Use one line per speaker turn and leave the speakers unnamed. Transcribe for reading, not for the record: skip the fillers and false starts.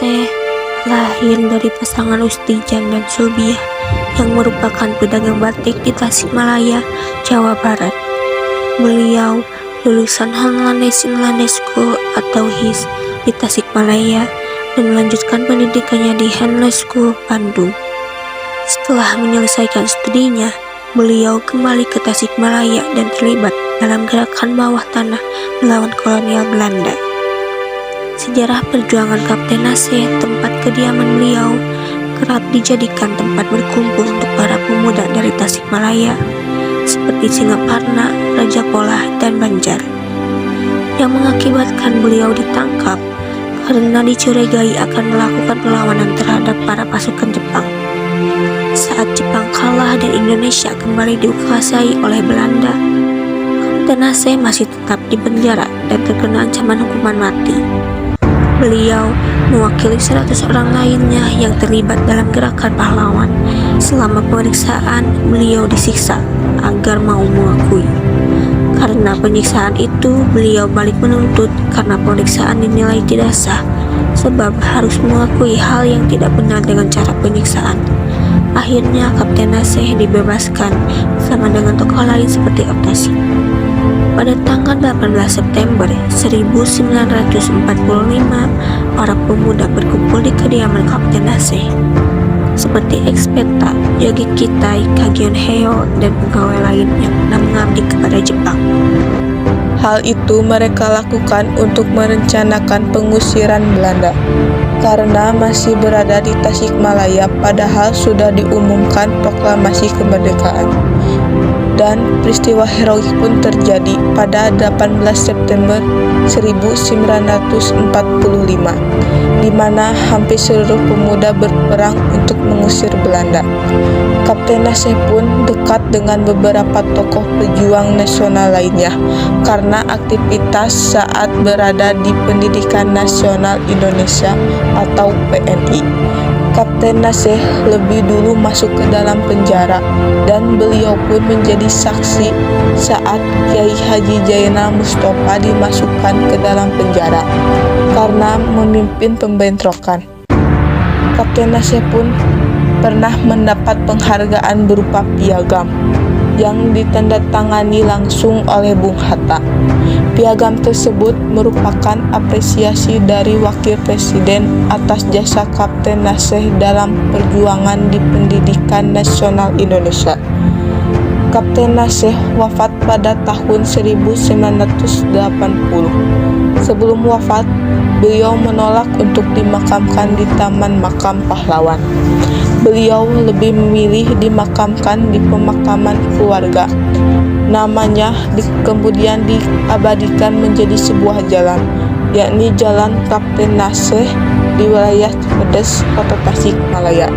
Naseh lahir dari pasangan Ustijan dan Sulbiah yang merupakan pedagang batik di Tasikmalaya, Jawa Barat. Beliau lulusan Hanlanesin School atau HIS di Tasikmalaya dan melanjutkan pendidikannya di Hanle School, Bandung. Setelah menyelesaikan studinya, beliau kembali ke Tasikmalaya dan terlibat dalam gerakan bawah tanah melawan kolonial Belanda. Sejarah perjuangan Kapten Naseh, tempat kediaman beliau, kerap dijadikan tempat berkumpul untuk para pemuda dari Tasikmalaya, seperti Singaparna, Raja Polah, dan Banjar, yang mengakibatkan beliau ditangkap karena dicurigai akan melakukan perlawanan terhadap para pasukan Jepang. Saat Jepang kalah dan Indonesia kembali dikuasai oleh Belanda, Kapten Naseh masih tetap di penjara dan terkena ancaman hukuman mati. Beliau mewakili 100 orang lainnya yang terlibat dalam gerakan pahlawan. Selama pemeriksaan, beliau disiksa agar mau mengakui. Karena penyiksaan itu, beliau balik menuntut karena pemeriksaan dinilai tidak sah, sebab harus mengakui hal yang tidak benar dengan cara penyiksaan. Akhirnya Kapten Naseh dibebaskan bersama dengan tokoh lain seperti Optasi. Pada tanggal 18 September 1945, para pemuda berkumpul di kediaman Kapten Naseh, seperti Ekspeta, Yogi Kitai, Kagion Heo, dan pegawai lain yang pernah mengabdi kepada Jepang.
Hal itu mereka lakukan untuk merencanakan pengusiran Belanda, karena masih berada di Tasikmalaya padahal sudah diumumkan proklamasi kemerdekaan. Dan peristiwa heroik pun terjadi pada 18 September 1945, di mana hampir seluruh pemuda berperang untuk mengusir Belanda. Kapten Naseh pun dekat dengan beberapa tokoh pejuang nasional lainnya karena aktivitas saat berada di Pendidikan Nasional Indonesia atau PNI. Kapten Naseh lebih dulu masuk ke dalam penjara dan beliau pun menjadi saksi saat Kiai Haji Zainal Mustofa dimasukkan ke dalam penjara karena memimpin pembentrokan. Kapten Naseh pun pernah mendapat penghargaan berupa piagam yang ditandatangani langsung oleh Bung Hatta. Piagam tersebut merupakan apresiasi dari Wakil Presiden atas jasa Kapten Naseh dalam perjuangan di Pendidikan Nasional Indonesia. Kapten Naseh wafat pada tahun 1980. Sebelum wafat, beliau menolak untuk dimakamkan di Taman Makam Pahlawan. Beliau lebih memilih dimakamkan di pemakaman keluarga. Namanya kemudian diabadikan menjadi sebuah jalan, yakni Jalan Kapten Naseh di wilayah Cipedes, Kota Tasikmalaya.